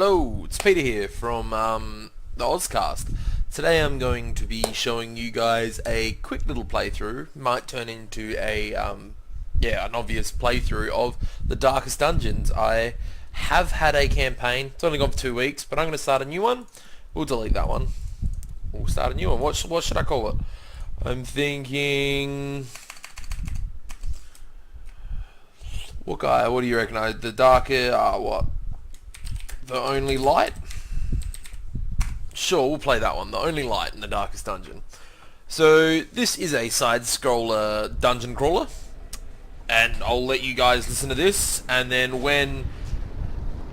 Hello, it's Peter here from the AusCast. Today I'm going to be showing you guys a quick little playthrough. Might turn into a an obvious playthrough of the Darkest Dungeons. I have had a campaign. It's only gone for 2 weeks, but I'm going to start a new one. We'll delete that one. We'll start a new one. What should I call it? I'm thinking... What do you reckon? The darker... what? The Only Light? Sure, we'll play that one. The Only Light in the Darkest Dungeon. So, this is a side-scroller dungeon crawler. And I'll let you guys listen to this. And then when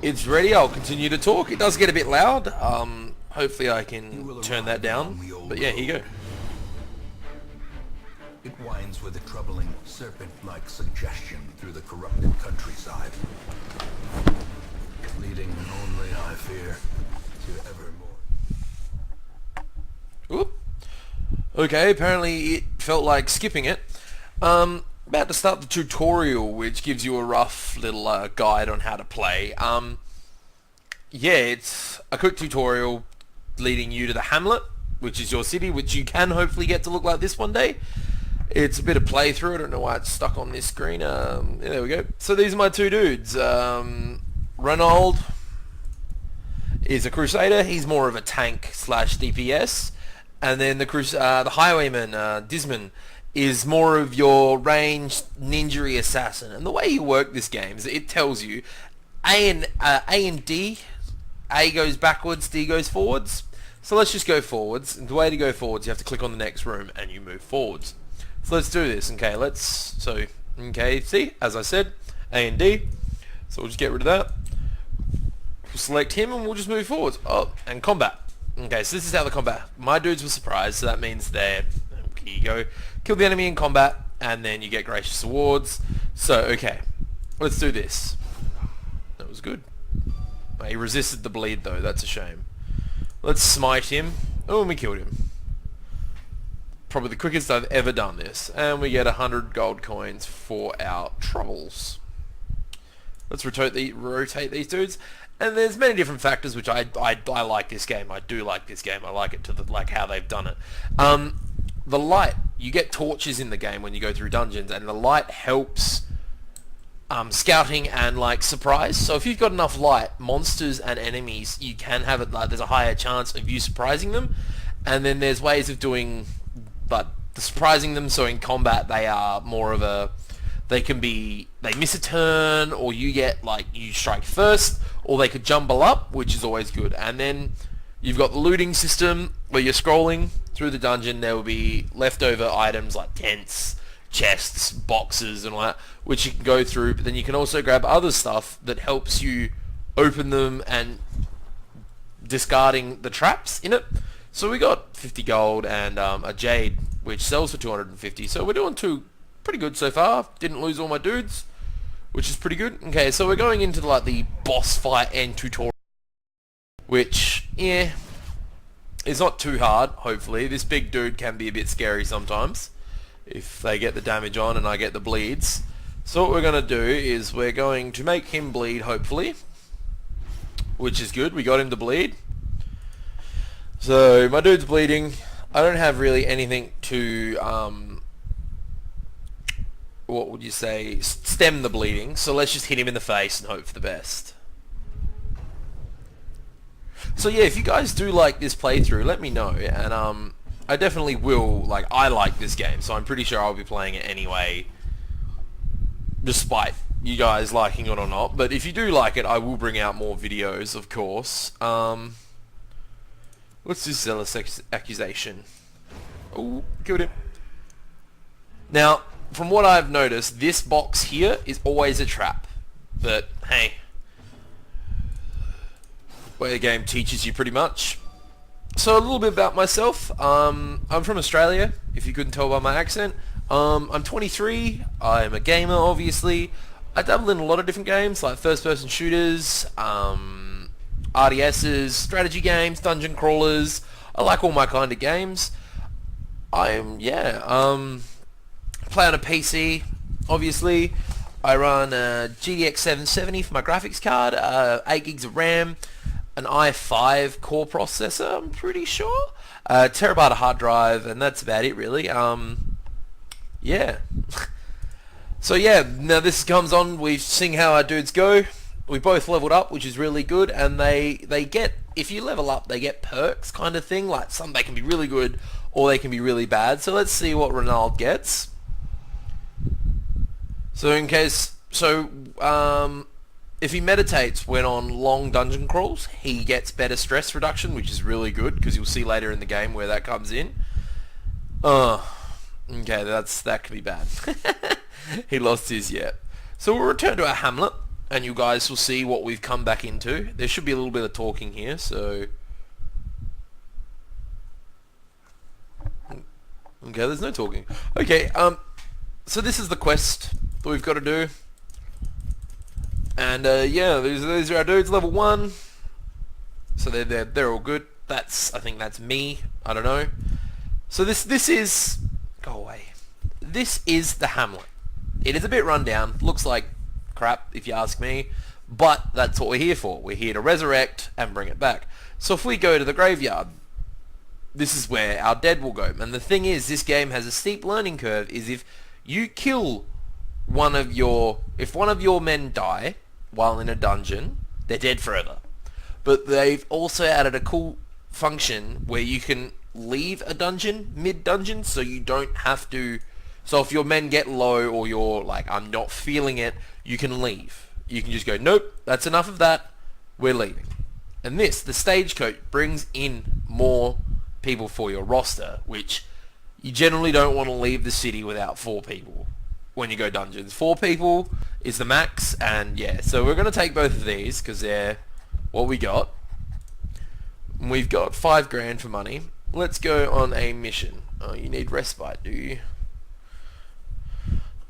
it's ready, I'll continue to talk. It does get a bit loud. Hopefully I can turn that down. But yeah, here you go. It winds with a troubling, serpent-like suggestion through the corrupted countryside, leading only, I fear, to evermore. Oop. Okay, apparently it felt like skipping it. About to start the tutorial, which gives you a rough little guide on how to play. Yeah, it's a quick tutorial leading you to the hamlet, which is your city, which you can hopefully get to look like this one day. It's a bit of playthrough. I don't know why it's stuck on this screen. Yeah, there we go. So these are my two dudes. Ronald is a crusader. He's more of a tank slash DPS. And then the highwayman, Disman, is more of your ranged ninja assassin. And the way you work this game is it tells you A and D. A goes backwards, D goes forwards. So let's just go forwards. And the way to go forwards, you have to click on the next room and you move forwards. So let's do this. Okay, see, as I said, A and D. So we'll just get rid of that. We'll select him and we'll just move forwards. Oh, and combat. Okay, so this is how the combat. My dudes were surprised, so that means here you go. Kill the enemy in combat, and then you get gracious awards. So, okay, let's do this. That was good. He resisted the bleed though, that's a shame. Let's smite him. Oh, and we killed him. Probably the quickest I've ever done this. And we get 100 gold coins for our troubles. Let's rotate these dudes. And there's many different factors which I like this game. I do like this game. I like it to like how they've done it. The light, you get torches in the game when you go through dungeons, and the light helps scouting and like surprise. So if you've got enough light, monsters and enemies, you can have it like there's a higher chance of you surprising them. And then there's ways of doing surprising them. So in combat, they are more of a they miss a turn, or you strike first, or they could jumble up, which is always good. And then you've got the looting system where you're scrolling through the dungeon. There will be leftover items like tents, chests, boxes, and all that, which you can go through. But then you can also grab other stuff that helps you open them and discarding the traps in it. So we got 50 gold and a jade, which sells for 250. So we're doing pretty good so far. Didn't lose all my dudes, which is pretty good. Okay, so we're going into the boss fight and tutorial, which, yeah, is not too hard, hopefully. This big dude can be a bit scary sometimes if they get the damage on and I get the bleeds. So what we're going to do is we're going to make him bleed, hopefully, which is good. We got him to bleed. So my dude's bleeding. I don't have really anything to what would you say, stem the bleeding, so let's just hit him in the face and hope for the best. So yeah, if you guys do like this playthrough, let me know, and I definitely will. I like this game, so I'm pretty sure I'll be playing it anyway, despite you guys liking it or not. But if you do like it, I will bring out more videos, of course. Let's do zealous accusation. Oh, killed him. Now, from what I've noticed, this box here is always a trap. But, hey, where the game teaches you pretty much. So a little bit about myself. I'm from Australia, if you couldn't tell by my accent. I'm 23. I'm a gamer, obviously. I dabble in a lot of different games, like first-person shooters, RDSs, strategy games, dungeon crawlers. I like all my kind of games. Play on a PC, obviously. I run a GTX 770 for my graphics card, 8 gigs of RAM. an i5 core processor, I'm pretty sure. Terabyte of hard drive, and that's about it really. Yeah. So yeah, now this comes on, we've seen how our dudes go. We both leveled up, which is really good, and they get, if you level up, they get perks kind of thing, like some they can be really good or they can be really bad. So let's see what Ronald gets. So if he meditates when on long dungeon crawls, he gets better stress reduction, which is really good, because you'll see later in the game where that comes in. Okay, that could be bad. He lost his yet. So we'll return to our hamlet, and you guys will see what we've come back into. There should be a little bit of talking here, so... Okay, there's no talking. Okay, so this is the quest that we've got to do. And, yeah, these are our dudes, level 1. So they're all good. I think that's me. I don't know. So this is... Go away. This is the hamlet. It is a bit run down. Looks like crap, if you ask me. But that's what we're here for. We're here to resurrect and bring it back. So if we go to the graveyard, this is where our dead will go. And the thing is, this game has a steep learning curve, is if you kill if one of your men die while in a dungeon, they're dead forever. But they've also added a cool function where you can leave a dungeon mid-dungeon, so you don't have to... So if your men get low or you're like, I'm not feeling it, you can leave. You can just go, nope, that's enough of that, we're leaving. And the stagecoach brings in more people for your roster, which you generally don't want to leave the city without 4 people when you go dungeons. 4 people is the max, and yeah, so we're going to take both of these because they're what we got. We've got 5 grand for money. Let's go on a mission. Oh, you need respite, do you?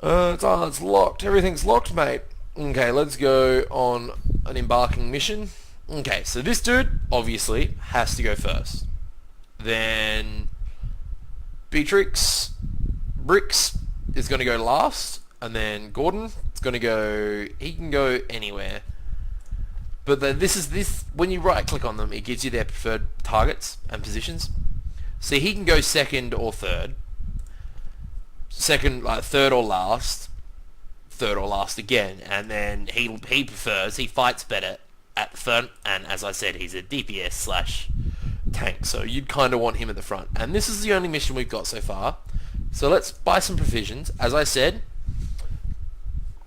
It's locked. Everything's locked, mate. Okay, let's go on an embarking mission. Okay, so this dude, obviously, has to go first. Then Bricks is going to go last. And then Gordon is going to go... He can go anywhere. But then when you right click on them, it gives you their preferred targets and positions. So he can go second or third. Second, like third or last again, and then he fights better at the front, and as I said, he's a DPS / tank, so you'd kind of want him at the front. And this is the only mission we've got so far. So let's buy some provisions. As I said,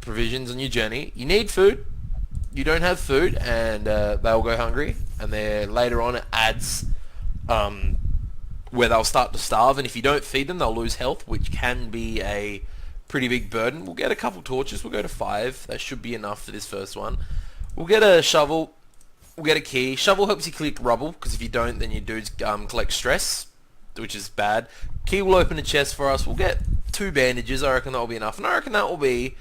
provisions on your journey. You need food. You don't have food, and they'll go hungry, and then later on it adds where they'll start to starve, and if you don't feed them, they'll lose health, which can be a pretty big burden. We'll get a couple torches. We'll go to 5. That should be enough for this first one. We'll get a shovel. We'll get a key. Shovel helps you collect rubble, because if you don't, then your dudes collect stress, which is bad. Key will open a chest for us. We'll get 2 bandages. I reckon that will be enough, and I reckon that will be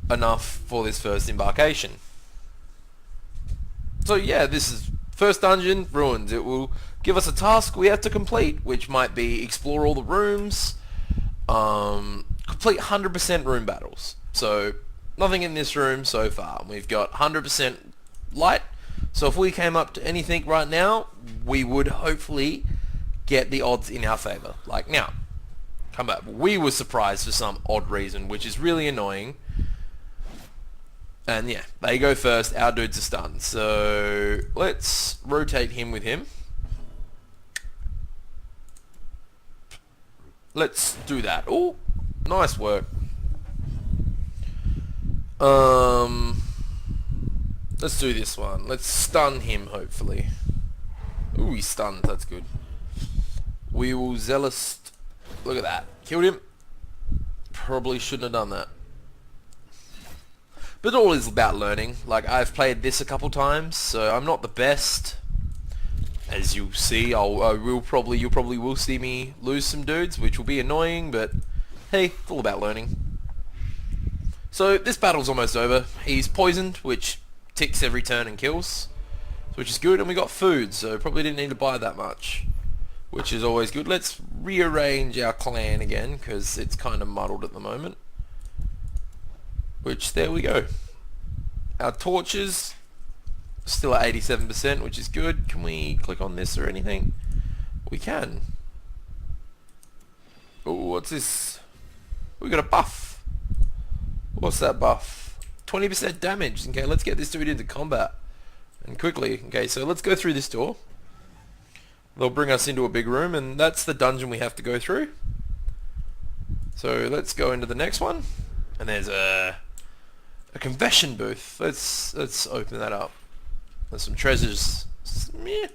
enough for this first embarkation. So yeah, this is first dungeon, ruins. It will give us a task we have to complete, which might be explore all the rooms, complete 100% room battles. So nothing in this room so far. We've got 100% light, so if we came up to anything right now, we would hopefully get the odds in our favor. Like now, come back. We were surprised for some odd reason, which is really annoying. And yeah, they go first, our dudes are stunned. So let's rotate him with him. Let's do that. Oh, nice work. Let's do this one. Let's stun him, hopefully. Ooh, he's stunned. That's good. We will zealous... Look at that. Killed him. Probably shouldn't have done that. But it all is about learning. Like, I've played this a couple times, so I'm not the best. As you'll see, you probably will see me lose some dudes, which will be annoying, but hey, it's all about learning. So this battle's almost over. He's poisoned, which ticks every turn and kills, which is good, and we got food, so probably didn't need to buy that much, which is always good. Let's rearrange our clan again, because it's kind of muddled at the moment. Which, there we go. Our torches Still at 87%, which is good. Can we click on this or anything? We can. Oh, what's this? We got a buff. What's that buff? 20% damage. Okay, let's get this dude into combat. And quickly. Okay, so let's go through this door. They'll bring us into a big room, and that's the dungeon we have to go through. So let's go into the next one. And there's a confession booth. Let's open that up. There's some treasures. Meh.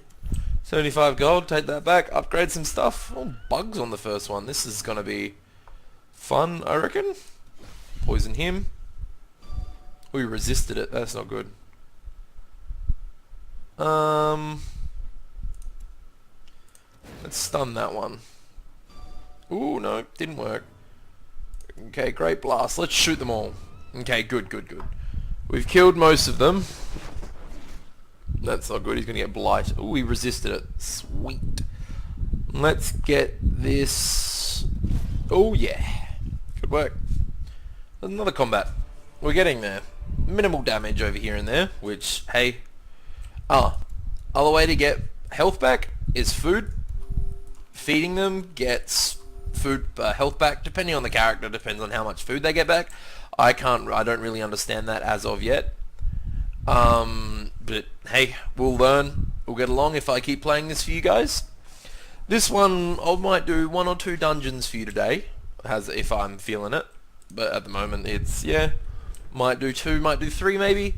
75 gold, take that back, upgrade some stuff. Oh, bugs on the first one. This is gonna be fun, I reckon. Poison him. We resisted it, that's not good. Let's stun that one. Ooh, no, didn't work. Okay, great blast. Let's shoot them all. Okay, good. We've killed most of them. That's not good. He's going to get blight. Ooh, he resisted it. Sweet. Let's get this. Oh, yeah. Good work. There's another combat. We're getting there. Minimal damage over here and there, which, hey. Other way to get health back is food. Feeding them gets food health back, depending on the character. Depends on how much food they get back. I don't really understand that as of yet. But hey, we'll learn. We'll get along if I keep playing this for you guys. This one, I might do 1 or 2 dungeons for you today, if I'm feeling it. But at the moment, it's, yeah, might do 2, might do 3 maybe.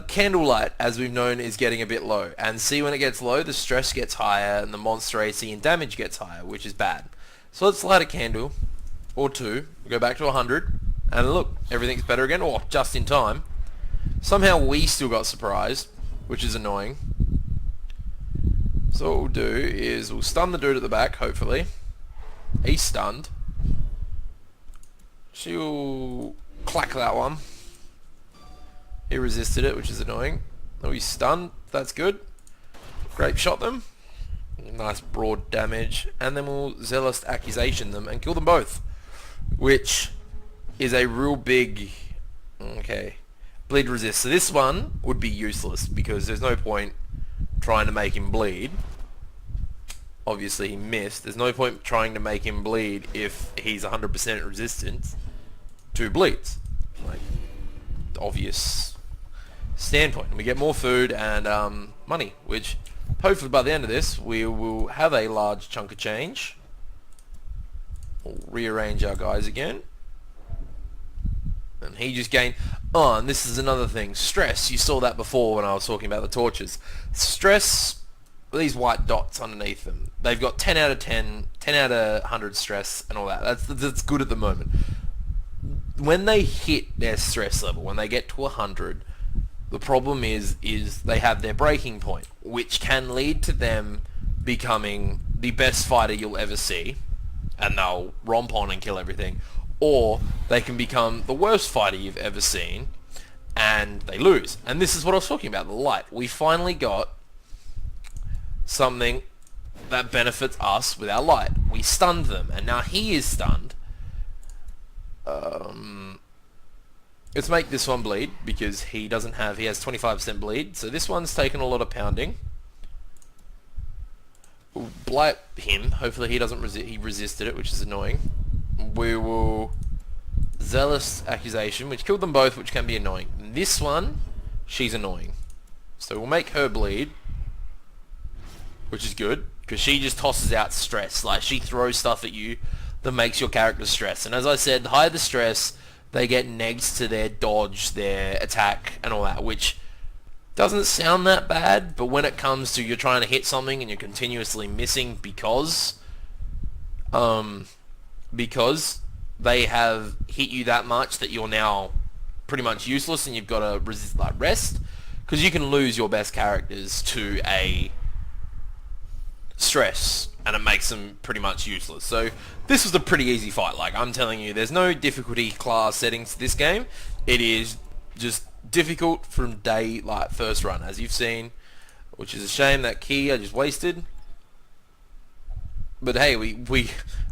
Candlelight, as we've known, is getting a bit low. And see, when it gets low, the stress gets higher, and the monster AC and damage gets higher, which is bad. So let's light a candle, or 2, go back to 100, and look, everything's better again. Oh, just in time. Somehow we still got surprised, which is annoying. So what we'll do is we'll stun the dude at the back, hopefully. He's stunned. She'll clack that one. He resisted it, which is annoying. Oh, he's stunned. That's good. Grape shot them. Nice broad damage. And then we'll Zealous Accusation them and kill them both. Which is a real big... Okay. Bleed resist. So this one would be useless because there's no point trying to make him bleed. Obviously he missed. There's no point trying to make him bleed if he's 100% resistance to bleeds. Like, obvious standpoint. We get more food and money, which hopefully by the end of this we will have a large chunk of change. We'll rearrange our guys again. And he just gained... Oh, and this is another thing. Stress. You saw that before when I was talking about the torches. Stress, these white dots underneath them, they've got 10 out of 10, 10 out of 100 stress and all that. That's good at the moment. When they hit their stress level, when they get to 100, the problem is they have their breaking point, which can lead to them becoming the best fighter you'll ever see, and they'll romp on and kill everything. Or they can become the worst fighter you've ever seen, and they lose. And this is what I was talking about, the light. We finally got something that benefits us with our light. We stunned them, and now he is stunned. Let's make this one bleed, because he has 25% bleed, so this one's taken a lot of pounding. We'll blight him, hopefully he doesn't he resisted it, which is annoying. We will Zealous Accusation, which killed them both, which can be annoying. This one, she's annoying. So we'll make her bleed, which is good, because she just tosses out stress. Like, she throws stuff at you that makes your character stress. And as I said, the higher the stress, they get negs to their dodge, their attack, and all that, which doesn't sound that bad, but when it comes to you're trying to hit something and you're continuously missing because they have hit you that much that you're now pretty much useless and you've got to rest, because you can lose your best characters to a stress and it makes them pretty much useless. So this was a pretty easy fight. Like, I'm telling you, there's no difficulty class settings to this game. It is just difficult from day, like, first run, as you've seen, which is a shame. That key I just wasted. But hey, we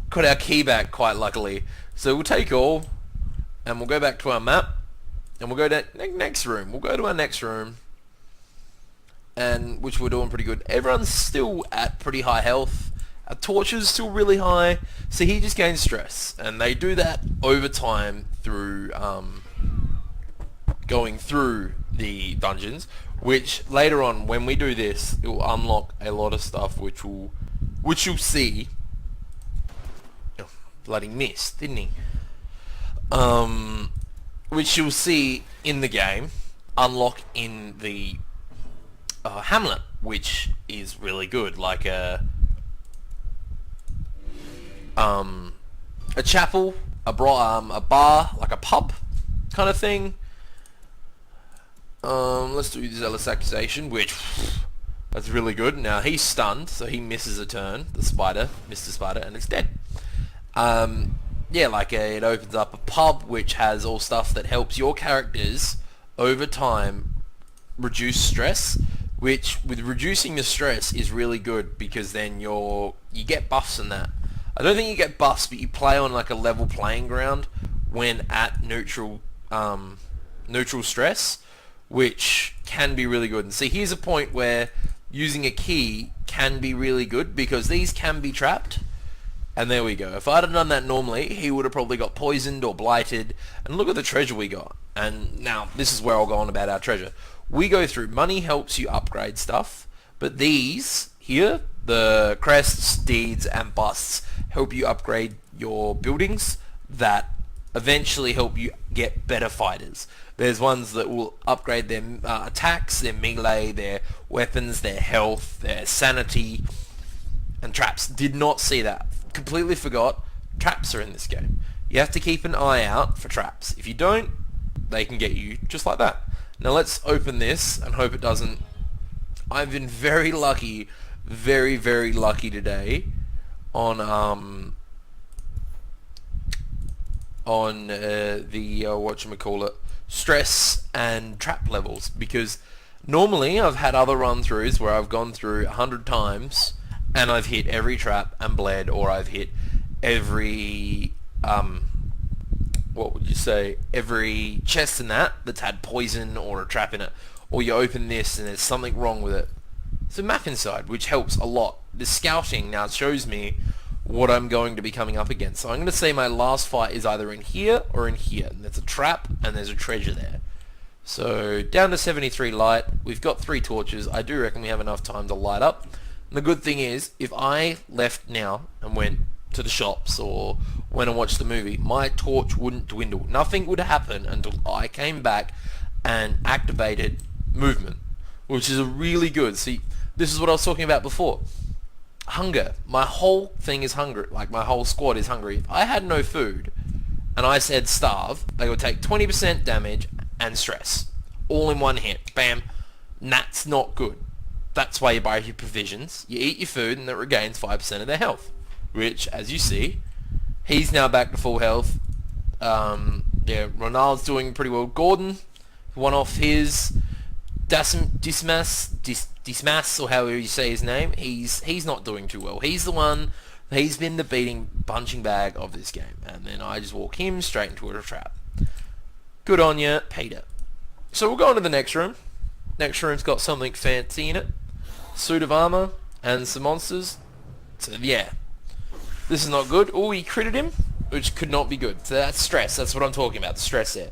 got our key back quite luckily. So we'll take all, and we'll go back to our map, and we'll go to next room. We'll go to our next room, and which we're doing pretty good. Everyone's still at pretty high health. Our torches still really high, so he just gains stress, and they do that over time through going through the dungeons. Which later on, when we do this, it will unlock a lot of stuff, which you'll see. Oh, bloody missed, didn't he? Which you'll see in the game, unlock in the Hamlet, which is really good, like a chapel, a bar, like a pub kind of thing. Let's do Zealous Accusation, which that's really good. Now he's stunned, so he misses a turn. The spider, Mr. Spider, and it's dead. Yeah, like it opens up a pub which has all stuff that helps your characters over time reduce stress, which with reducing the stress is really good because then you get buffs in that. I don't think you get buffs, but you play on like a level playing ground when at neutral stress, which can be really good. And see, here's a point where using a key can be really good because these can be trapped. And there we go. If I'd have done that normally, he would have probably got poisoned or blighted. And look at the treasure we got. And now, this is where I'll go on about our treasure. We go through, money helps you upgrade stuff, but these here, the crests, deeds, and busts, help you upgrade your buildings that eventually help you get better fighters. There's ones that will upgrade their attacks, their melee, their weapons, their health, their sanity, and traps. Did not see that. Completely forgot. Traps are in this game. You have to keep an eye out for traps. If you don't, they can get you just like that. Now let's open this and hope it doesn't. I've been very lucky, very, very lucky today on the whatchamacallit, stress and trap levels, because normally I've had other run-throughs where I've gone through 100 times and I've hit every trap and bled, or I've hit every what would you say, every chest in that's had poison or a trap in it, or you open this and there's something wrong with it. It's a map inside, which helps a lot. The scouting now shows me what I'm going to be coming up against. So I'm going to say my last fight is either in here or in here, and there's a trap and there's a treasure there. So down to 73 light. We've got 3 torches. I do reckon we have enough time to light up. And the good thing is, if I left now and went to the shops or went and watched the movie, my torch wouldn't dwindle. Nothing would happen until I came back and activated movement, which is a really good. See, this is what I was talking about before. Hunger. My whole thing is hungry. Like, my whole squad is hungry. If I had no food and I said starve, they would take 20% damage and stress. All in one hit. Bam. And that's not good. That's why you buy your provisions. You eat your food and it regains 5% of their health. Which, as you see, he's now back to full health. Yeah, Ronald's doing pretty well. Gordon, one off his Dismas, or however you say his name, he's not doing too well. He's the one, he's been the punching bag of this game. And then I just walk him straight into a trap. Good on ya, Peter. So we'll go on to the next room. Next room's got something fancy in it. Suit of armor and some monsters. So yeah, this is not good. Oh, he critted him, which could not be good. So that's stress. That's what I'm talking about, the stress there.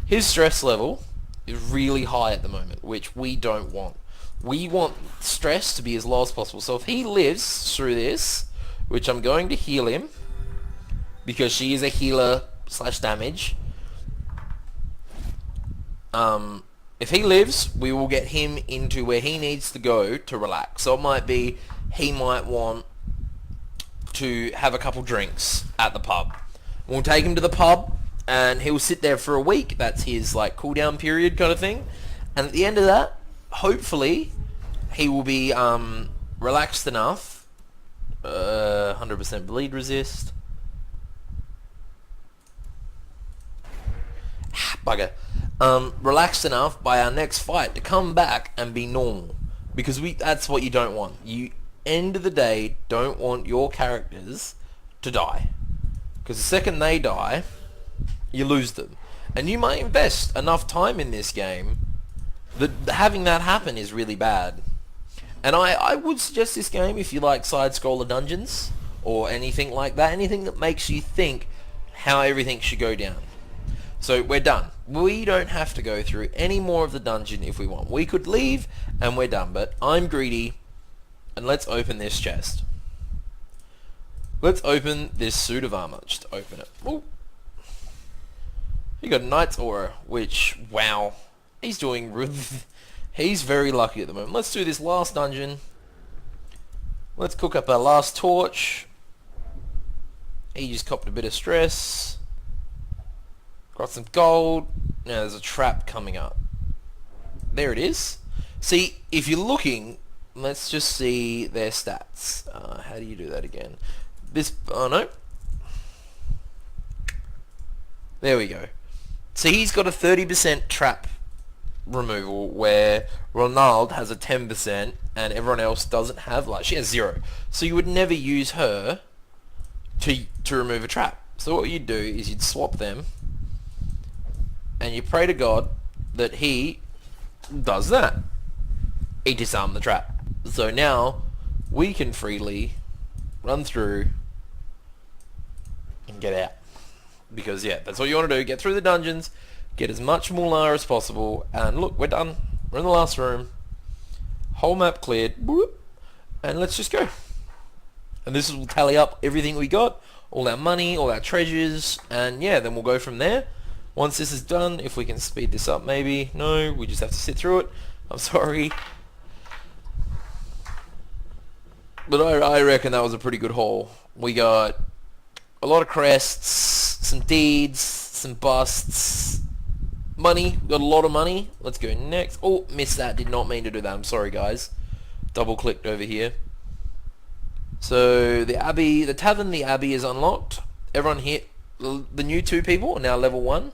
His stress level is really high at the moment, which we don't want. We want stress to be as low as possible. So if he lives through this, which I'm going to heal him, because she is a healer / damage. If he lives, we will get him into where he needs to go to relax. So it might be, he might want to have a couple drinks at the pub. We'll take him to the pub and he'll sit there for a week. That's his like cooldown period kind of thing. And at the end of that, hopefully he will be relaxed enough. 100% bleed resist. Bugger. Relaxed enough by our next fight to come back and be normal, because that's what you don't want. You, end of the day, don't want your characters to die, because the second they die, you lose them. And you might invest enough time in this game Having that happen is really bad. And I would suggest this game if you like side-scroller dungeons or anything like that, anything that makes you think how everything should go down. So we're done. We don't have to go through any more of the dungeon if we want. We could leave and we're done, but I'm greedy and let's open this chest. Let's open this suit of armor. Just open it. Ooh. You got a Knight's Aura, which, wow, he's doing really... He's very lucky at the moment. Let's do this last dungeon. Let's cook up our last torch. He just copped a bit of stress. Got some gold. Now there's a trap coming up. There it is. See, if you're looking, let's just see their stats. How do you do that again? This, oh no. There we go. See, he's got a 30% trap removal where Ronald has a 10% and everyone else doesn't have, like, she has 0. So you would never use her to remove a trap. So what you'd do is you'd swap them and you pray to God that he does that. He disarmed the trap. So now we can freely run through and get out. Because, yeah, that's what you want to do. Get through the dungeons, get as much moolah as possible, and look, we're done. We're in the last room. Whole map cleared. And let's just go. And this will tally up everything we got, all our money, all our treasures, and yeah, then we'll go from there. Once this is done, if we can speed this up maybe. No, we just have to sit through it. I'm sorry. But I reckon that was a pretty good haul. We got a lot of crests, some deeds, some busts, money. We got a lot of money. Let's go next. Oh, missed that. Did not mean to do that. I'm sorry, guys. Double clicked over here. So the Abbey, the Tavern, the Abbey is unlocked. Everyone here, the new 2 people are now level 1.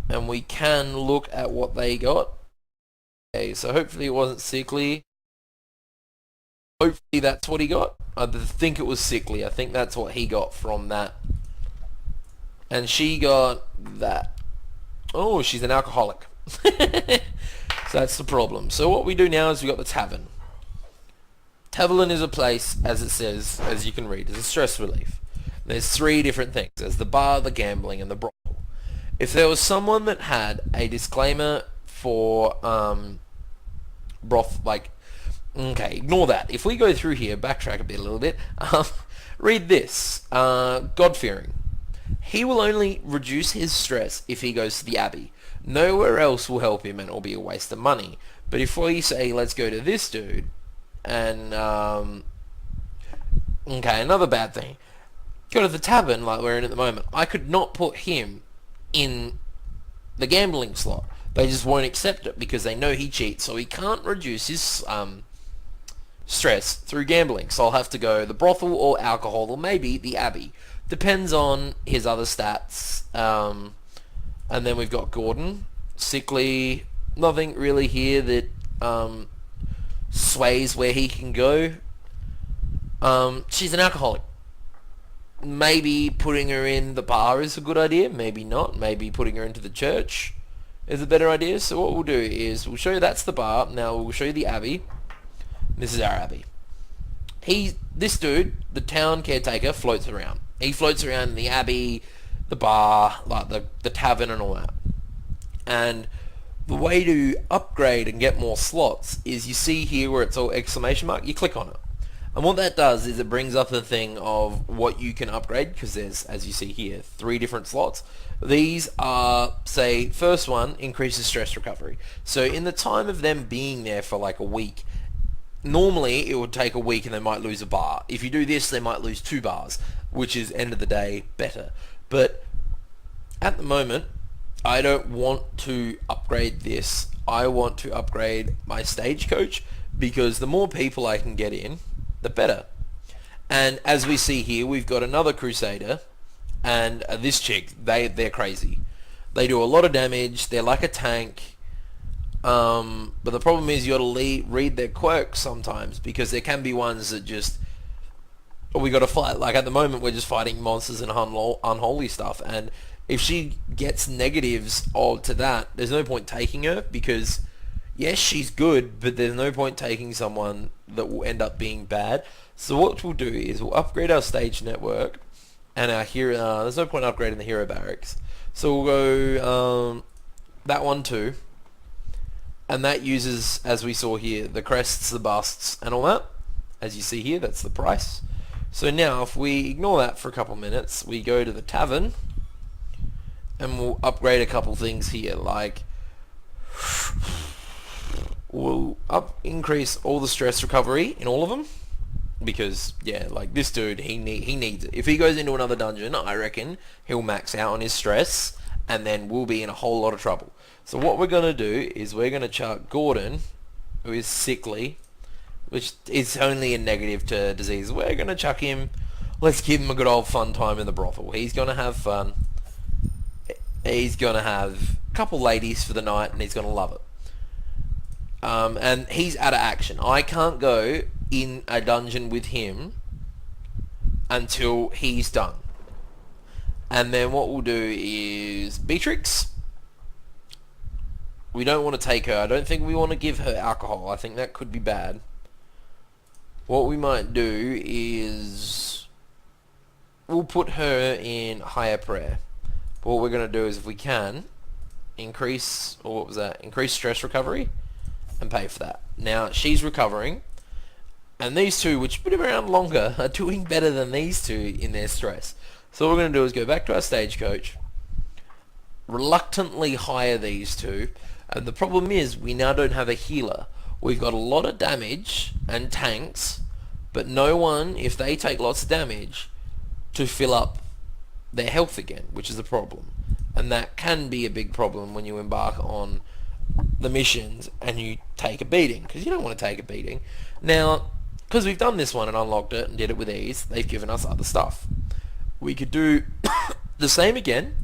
And we can look at what they got. Okay, so hopefully it wasn't sickly. Hopefully that's what he got. I think it was sickly. I think that's what he got from that. And she got that. Oh, she's an alcoholic. So that's the problem. So what we do now is we got the Tavern. Tavern is a place, as it says, as you can read, is a stress relief. There's 3 different things. There's the bar, the gambling, and the brothel. If there was someone that had a disclaimer for broth, like, okay, ignore that. If we go through here, backtrack a little bit, read this. God-fearing. He will only reduce his stress if he goes to the Abbey. Nowhere else will help him and it'll be a waste of money. But if we say, let's go to this dude, and, okay, another bad thing. Go to the Tavern, like we're in at the moment. I could not put him in the gambling slot. They just won't accept it because they know he cheats, so he can't reduce his stress through gambling. So I'll have to go the brothel or alcohol or maybe the Abbey. Depends on his other stats. And then we've got Gordon. Sickly. Nothing really here that sways where he can go. She's an alcoholic. Maybe putting her in the bar is a good idea. Maybe not. Maybe putting her into the church is a better idea. So what we'll do is we'll show you that's the bar. Now we'll show you the Abbey. This is our Abbey. This dude, the town caretaker, floats around. He floats around in the Abbey, the bar, like the tavern and all that. And the way to upgrade and get more slots is you see here where it's all exclamation mark, you click on it. And what that does is it brings up the thing of what you can upgrade, because there's, as you see here, 3 different slots. These are, say, first one, increases stress recovery. So in the time of them being there for like a week, normally it would take a week and they might lose a bar. If you do this, they might lose 2 bars, which is, end of the day, better. But at the moment, I don't want to upgrade this. I want to upgrade my stagecoach, because the more people I can get in, the better. And as we see here, we've got another Crusader, and this chick, they're crazy. They do a lot of damage. They're like a tank. But the problem is you got to read their quirks sometimes, because there can be ones that just, we got to fight. Like at the moment, we're just fighting monsters and unholy stuff. And if she gets negatives to that, there's no point taking her, because yes, she's good, but there's no point taking someone that will end up being bad. So what we'll do is we'll upgrade our stage network and our hero. There's no point upgrading the hero barracks. So we'll go that one too. And that uses, as we saw here, the crests, the busts, and all that. As you see here, that's the price. So now, if we ignore that for a couple minutes, we go to the tavern, and we'll upgrade a couple things here, like we'll increase all the stress recovery in all of them, because yeah, like this dude, he needs it. If he goes into another dungeon, I reckon he'll max out on his stress, and then we'll be in a whole lot of trouble. So what we're going to do is we're going to chuck Gordon, who is sickly, which is only a negative to disease. We're going to chuck him. Let's give him a good old fun time in the brothel. He's going to have fun. He's going to have a couple ladies for the night, and he's going to love it. And he's out of action. I can't go in a dungeon with him until he's done. And then what we'll do is Beatrix. We don't want to take her. I don't think we want to give her alcohol. I think that could be bad. What we might do is we'll put her in higher prayer. But what we're going to do is, if we can, increase, or what was that? Increase stress recovery and pay for that. Now, she's recovering. And these two, which have been around longer, are doing better than these two in their stress. So what we're going to do is go back to our stagecoach, reluctantly hire these two. And the problem is, we now don't have a healer. We've got a lot of damage and tanks, but no one, if they take lots of damage, to fill up their health again, which is a problem. And that can be a big problem when you embark on the missions and you take a beating, because you don't want to take a beating. Now, because we've done this one and unlocked it and did it with ease, they've given us other stuff. We could do the same again.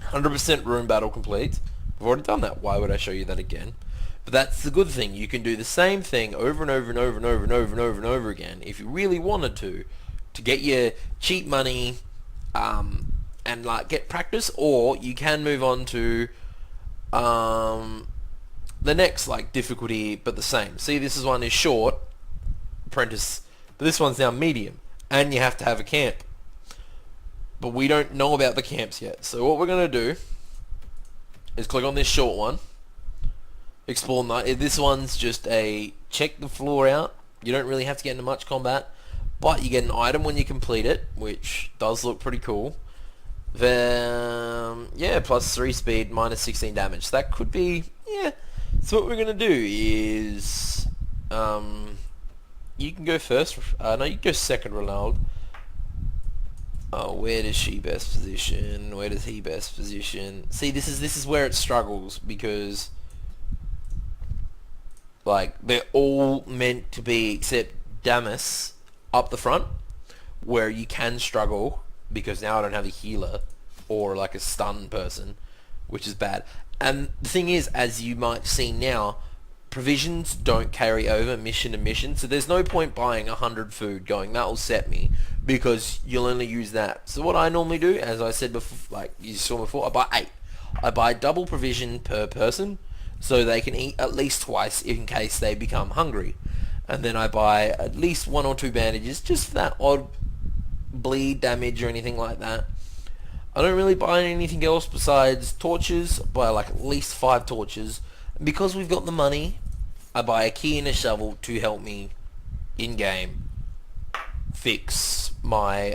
100% room battle complete. We've already done that. Why would I show you that again? But that's the good thing. You can do the same thing over and over and over and over and over and over and over again if you really wanted to get your cheap money and like get practice, or you can move on to the next like difficulty but the same. See, this one is short, apprentice, but this one's now medium, and you have to have a camp. But we don't know about the camps yet. So what we're going to do is click on this short one. Explore night. This one's just a check the floor out. You don't really have to get into much combat, but you get an item when you complete it, which does look pretty cool. Then, yeah, plus 3 speed, minus 16 damage. So that could be, yeah. So what we're going to do is, you can go first. No, you can go second, Ronald. Oh, where does she best position? Where does he best position? See, this is where it struggles, because like they're all meant to be except Damas up the front, where you can struggle because now I don't have a healer or like a stun person, which is bad. And the thing is, as you might see now, provisions don't carry over mission to mission, so there's no point buying 100 food going, that'll set me, because you'll only use that. So what I normally do, as I said before, like you saw before, I buy 8. I buy double provision per person, so they can eat at least twice in case they become hungry. And then I buy at least 1 or 2 bandages, just for that odd bleed damage or anything like that. I don't really buy anything else besides torches. I buy like at least 5 torches. Because we've got the money, I buy a key and a shovel to help me in-game fix my,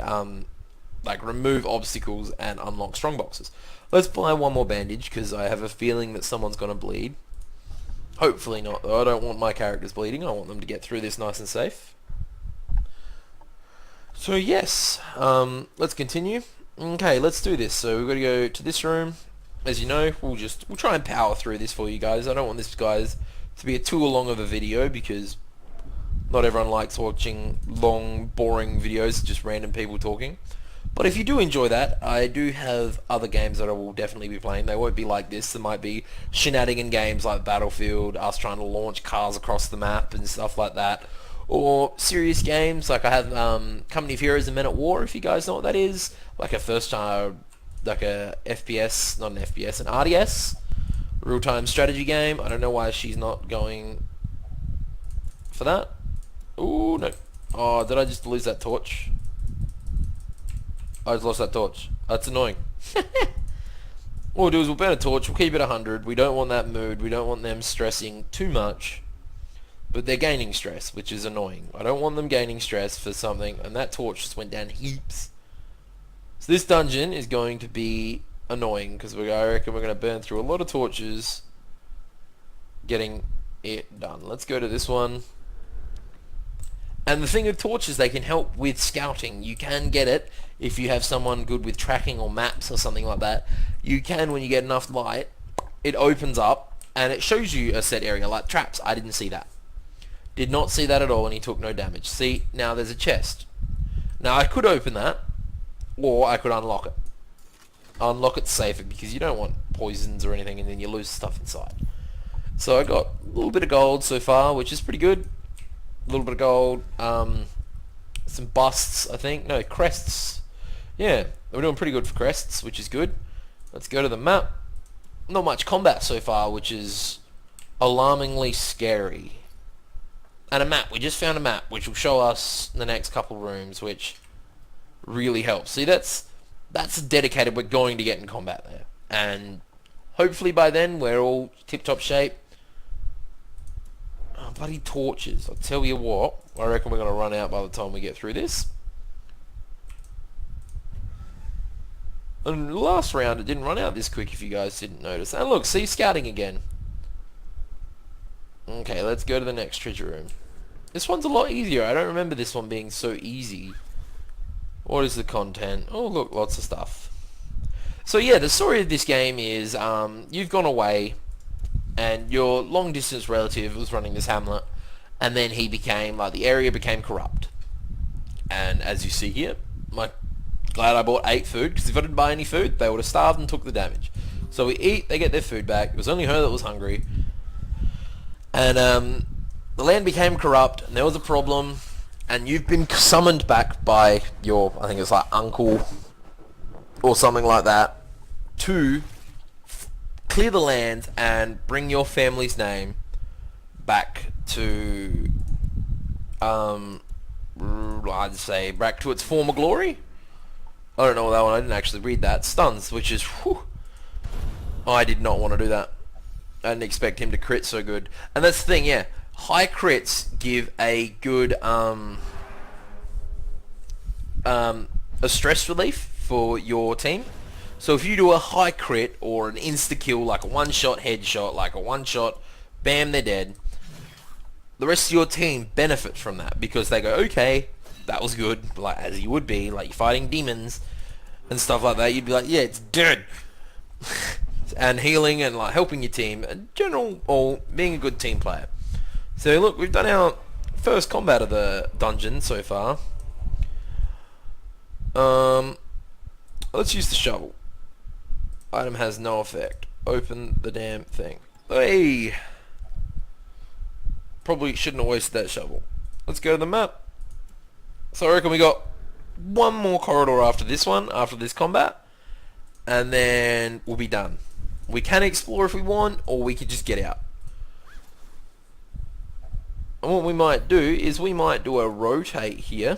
like remove obstacles and unlock strong boxes. Let's buy 1 more bandage, because I have a feeling that someone's going to bleed. Hopefully not, though. I don't want my characters bleeding. I want them to get through this nice and safe. So yes, let's continue. Okay, let's do this. So we've got to go to this room. As you know, we'll try and power through this for you guys. I don't want this, guys, to be a too long of a video, because not everyone likes watching long, boring videos, just random people talking. But if you do enjoy that, I do have other games that I will definitely be playing. They won't be like this. There might be shenanigan games like Battlefield, us trying to launch cars across the map and stuff like that. Or serious games, like I have Company of Heroes and Men at War, if you guys know what that is. Like a first time, like a FPS, not an FPS, an RDS. Real-time strategy game. I don't know why she's not going for that. Ooh, no. Oh, did I just lose that torch? I just lost that torch. That's annoying. What we'll do is we'll burn a torch. We'll keep it 100. We don't want that mood. We don't want them stressing too much. But they're gaining stress, which is annoying. I don't want them gaining stress for something. And that torch just went down heaps. So this dungeon is going to be annoying because I reckon we're going to burn through a lot of torches getting it done. Let's go to this one. And the thing with torches, they can help with scouting. You can get it if you have someone good with tracking or maps or something like that. You can, when you get enough light, it opens up and it shows you a set area, like traps. I didn't see that. Did not see that at all, and he took no damage. See, now there's a chest. Now I could open that, or I could unlock it. Unlock it safer, because you don't want poisons or anything, and then you lose stuff inside. So I got a little bit of gold so far, which is pretty good. A little bit of gold. Some busts, I think. No, crests. Yeah, we're doing pretty good for crests, which is good. Let's go to the map. Not much combat so far, which is alarmingly scary. And a map. We just found a map, which will show us the next couple rooms, which really helps. See, that's dedicated. We're going to get in combat there. And hopefully by then, we're all tip-top shape. Oh, bloody torches. I'll tell you what. I reckon we're going to run out by the time we get through this. And last round, it didn't run out this quick if you guys didn't notice. And look, see, scouting again. Okay, let's go to the next treasure room. This one's a lot easier. I don't remember this one being so easy. What is the content? Oh, look, lots of stuff. So yeah, the story of this game is you've gone away and your long-distance relative was running this hamlet, and then he became, like, the area became corrupt. And as you see here, glad I bought 8 food, because if I didn't buy any food, they would have starved and took the damage. So we eat, they get their food back. It was only her that was hungry. And the land became corrupt, and there was a problem, and you've been summoned back by your, I think it's like uncle or something like that, to clear the land and bring your family's name back to, I'd say, back to its former glory. I don't know that one. I didn't actually read that. Stuns, which is, whew. I did not want to do that. I didn't expect him to crit so good. And that's the thing, yeah. High crits give a good, a stress relief for your team. So if you do a high crit or an insta-kill, like a one-shot headshot, like a one-shot, bam, they're dead, the rest of your team benefit from that because they go, okay, that was good, like as you would be, like you're fighting demons and stuff like that. You'd be like, yeah, it's dead. And healing and like helping your team, in general, or being a good team player. So look, we've done our first combat of the dungeon so far. Let's use the shovel. Item has no effect. Open the damn thing. Hey! Probably shouldn't have wasted that shovel. Let's go to the map. So I reckon we got one more corridor after this one, after this combat, and then we'll be done. We can explore if we want, or we could just get out. And what we might do is we might do a rotate here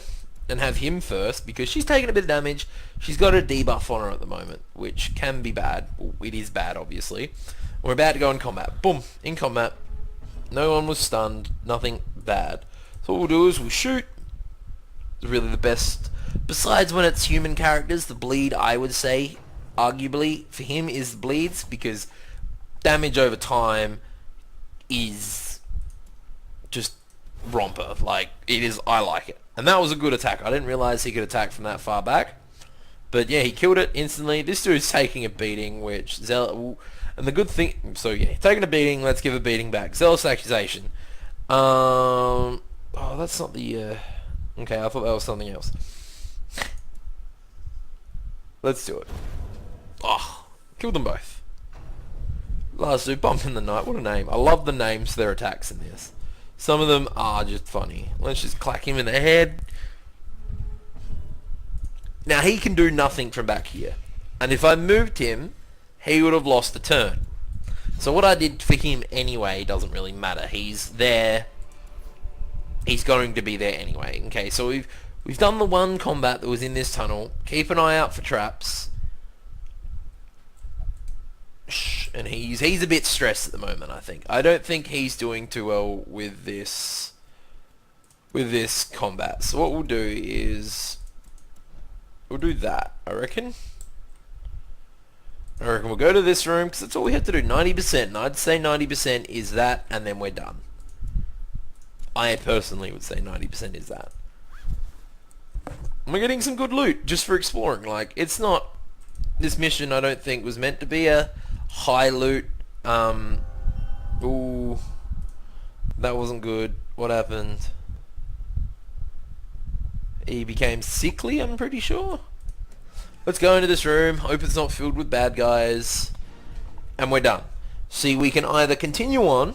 and have him first, because she's taking a bit of damage. She's got a debuff on her at the moment, which can be bad. Well, it is bad, obviously. We're about to go in combat. Boom, in combat. No one was stunned, nothing bad. So what we'll do is we'll shoot. It's really the best. Besides when it's human characters, the bleed, I would say, arguably, for him is the bleeds, because damage over time is just romper. Like, it is, I like it. And that was a good attack. I didn't realise he could attack from that far back. But yeah, he killed it instantly. This dude's taking a beating, which and the good thing, so yeah, taking a beating, let's give a beating back. Zealous accusation. Oh, that's not the, okay, I thought that was something else. Let's do it. Oh, killed them both. Last dude, Bump in the Night, what a name. I love the names for their attacks in this. Some of them are just funny. Let's just clack him in the head. Now he can do nothing from back here. And if I moved him, he would have lost a turn. So what I did for him anyway doesn't really matter. He's there. He's going to be there anyway. Okay, so we've done the one combat that was in this tunnel. Keep an eye out for traps. And he's a bit stressed at the moment, I think. I don't think he's doing too well with this combat. So what we'll do is we'll do that, I reckon. We'll go to this room because that's all we have to do, 90%. And I'd say 90% is that, and then we're done. I personally would say 90% is that. And we're getting some good loot just for exploring. Like, it's not... This mission, I don't think, was meant to be a high loot. Ooh. That wasn't good. What happened? He became sickly, I'm pretty sure. Let's go into this room. Hope it's not filled with bad guys. And we're done. See, we can either continue on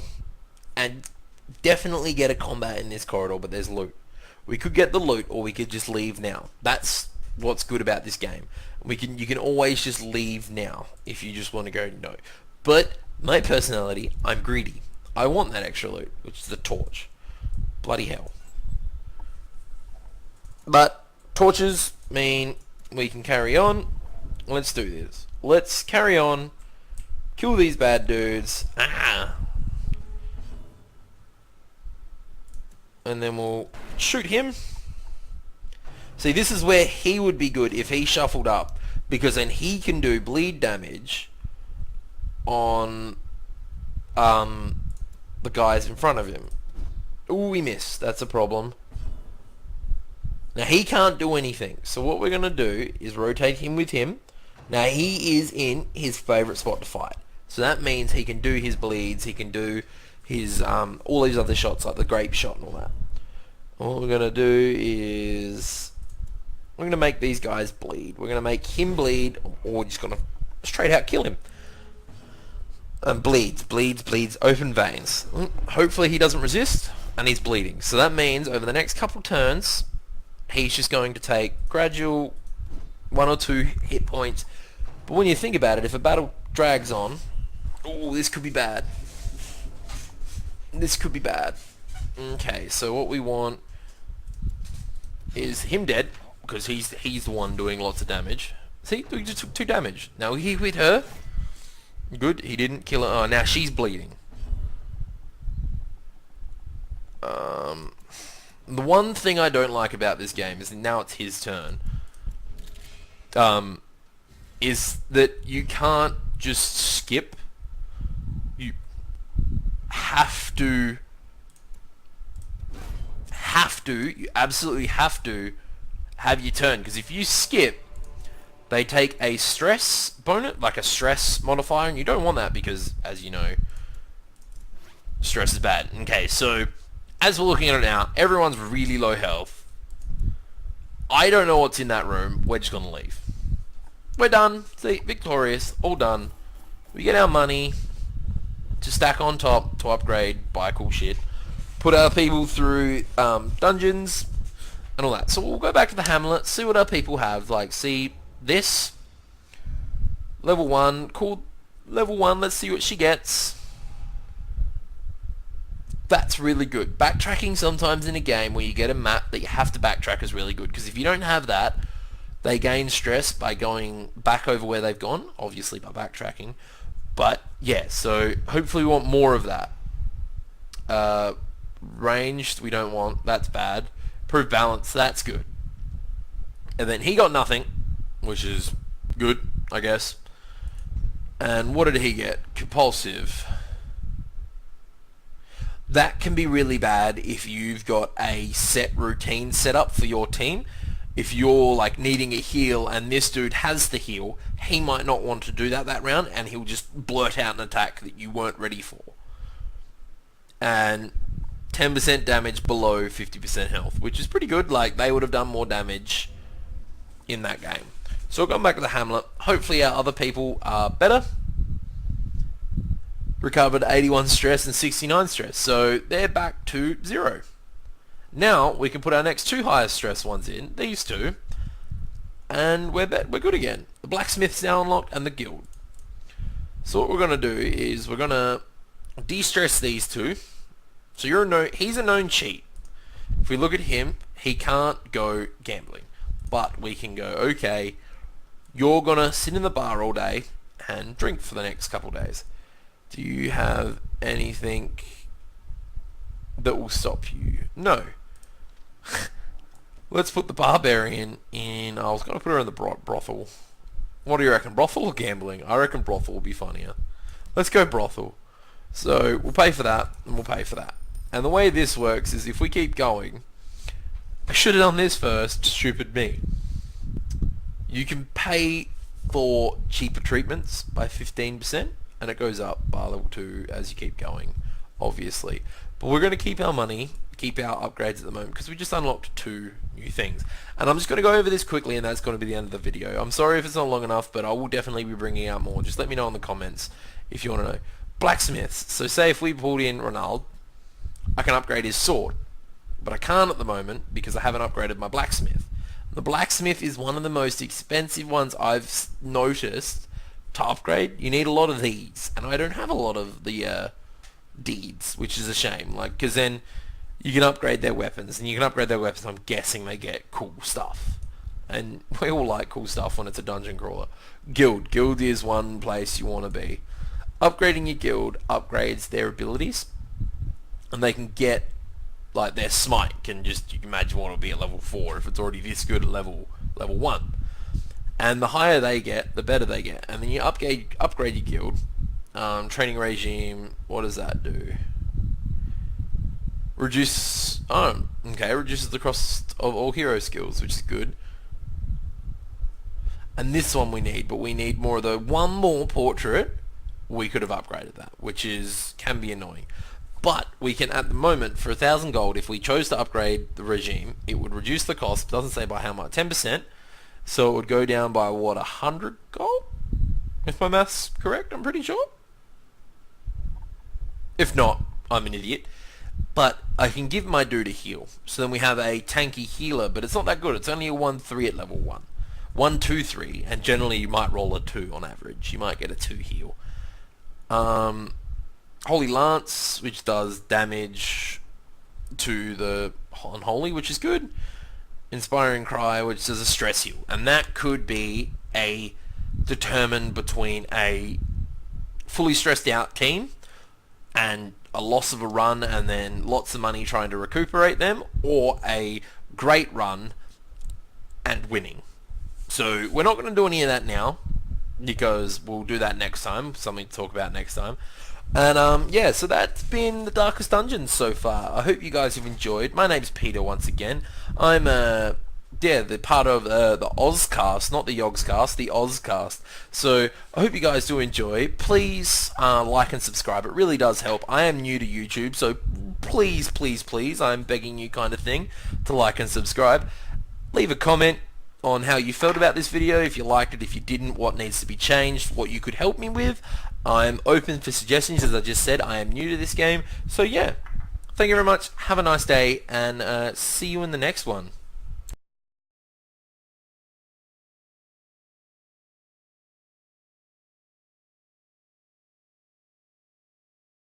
and definitely get a combat in this corridor, but there's loot. We could get the loot, or we could just leave now. That's what's good about this game. You can always just leave now if you just want to go no. But my personality, I'm greedy. I want that extra loot, which is the torch. Bloody hell. But torches mean we can carry on. Let's do this. Let's carry on. Kill these bad dudes. And then we'll shoot him. See, this is where he would be good if he shuffled up, because then he can do bleed damage on the guys in front of him. Ooh, we missed. That's a problem. Now, he can't do anything. So what we're going to do is rotate him with him. Now, he is in his favourite spot to fight. So that means he can do his bleeds. He can do his all these other shots, like the grape shot and all that. What we're going to do is... we're going to make these guys bleed. We're going to make him bleed, or we're just going to straight out kill him. Bleeds. Open veins. Hopefully he doesn't resist, and he's bleeding. So that means over the next couple turns, he's just going to take gradual 1 or 2 hit points. But when you think about it, if a battle drags on, oh, this could be bad. This could be bad. Okay, so what we want is him dead, because he's the one doing lots of damage. See, we just took 2 damage. Now he hit her. Good, he didn't kill her. Oh, now she's bleeding. The one thing I don't like about this game is now it's his turn. Is that you can't just skip. You you absolutely have to have your turn, because if you skip, they take a stress bonus, like a stress modifier, and you don't want that because, as you know, stress is bad. Okay, so as we're looking at it now, everyone's really low health. I don't know what's in that room. We're just gonna leave. We're done. See, victorious, all done. We get our money to stack on top to upgrade, buy cool shit, put our people through dungeons and all that. So we'll go back to the hamlet, see what our people have. Like, see this level 1, cool. Level 1, let's see what she gets. That's really good. Backtracking sometimes in a game where you get a map that you have to backtrack is really good, because if you don't have that, they gain stress by going back over where they've gone, obviously by backtracking. But yeah, so hopefully we want more of that. Ranged, we don't want. That's bad. Improved balance, that's good. And then he got nothing, which is good, I guess. And what did he get? Compulsive. That can be really bad if you've got a set routine set up for your team. If you're like needing a heal and this dude has the heal, he might not want to do that round, and he'll just blurt out an attack that you weren't ready for. And 10% damage below 50% health, which is pretty good. Like, they would have done more damage in that game. So we'll go back to the hamlet. Hopefully our other people are better. Recovered 81 stress and 69 stress, so they're back to 0. Now we can put our next 2 highest stress ones in, these 2, and we're good again. The blacksmith's now unlocked, and the guild. So what we're going to do is we're going to de-stress these two. So he's a known cheat. If we look at him, he can't go gambling. But we can go, okay, you're going to sit in the bar all day and drink for the next couple of days. Do you have anything that will stop you? No. Let's put the barbarian in. I was going to put her in the brothel. What do you reckon? Brothel or gambling? I reckon brothel will be funnier. Let's go brothel. So we'll pay for that, and we'll pay for that. And the way this works is if we keep going, I should have done this first, stupid me. You can pay for cheaper treatments by 15%, and it goes up by level 2 as you keep going, obviously. But we're going to keep our money, keep our upgrades at the moment, because we just unlocked 2 new things. And I'm just going to go over this quickly, and that's going to be the end of the video. I'm sorry if it's not long enough, but I will definitely be bringing out more. Just let me know in the comments if you want to know. Blacksmiths. So say if we pulled in Ronald, I can upgrade his sword. But I can't at the moment because I haven't upgraded my blacksmith. The blacksmith is one of the most expensive ones I've noticed to upgrade. You need a lot of these, and I don't have a lot of the deeds, which is a shame. Like, because then you can upgrade their weapons, and you can upgrade their weapons. I'm guessing they get cool stuff, and we all like cool stuff when it's a dungeon crawler. Guild is one place you want to be. Upgrading your guild upgrades their abilities, and they can get like their smite can just, you can imagine what it'll be at level 4 if it's already this good at level 1. And the higher they get, the better they get. And then you upgrade your guild. Training regime, what does that do? Reduces the cost of all hero skills, which is good. And this one we need, but we need more of the one more portrait. We could have upgraded that, which can be annoying. But we can, at the moment, for 1,000 gold, if we chose to upgrade the regime, it would reduce the cost. It doesn't say by how much, 10%. So it would go down by, what, 100 gold? If my math's correct, I'm pretty sure. If not, I'm an idiot. But I can give my dude a heal. So then we have a tanky healer, but it's not that good. It's only a 1-3 at level 1. 1-2-3, and generally you might roll a 2 on average. You might get a 2 heal. Holy Lance, which does damage to the unholy, which is good. Inspiring Cry, which does a stress heal. And that could be determined between a fully stressed out team and a loss of a run and then lots of money trying to recuperate them, or a great run and winning. So we're not going to do any of that now because we'll do that next time, something to talk about next time. And yeah, so that's been the Darkest Dungeons so far. I hope you guys have enjoyed. My name's Peter once again. I'm the part of the AusCast, not the YogsCast, the AusCast. So I hope you guys do enjoy. Please like and subscribe. It really does help. I am new to YouTube, so please, please, please, I'm begging you kind of thing to like and subscribe. Leave a comment on how you felt about this video, if you liked it, if you didn't, what needs to be changed, what you could help me with. I'm open for suggestions, as I just said. I am new to this game. So yeah, thank you very much. Have a nice day, and see you in the next one.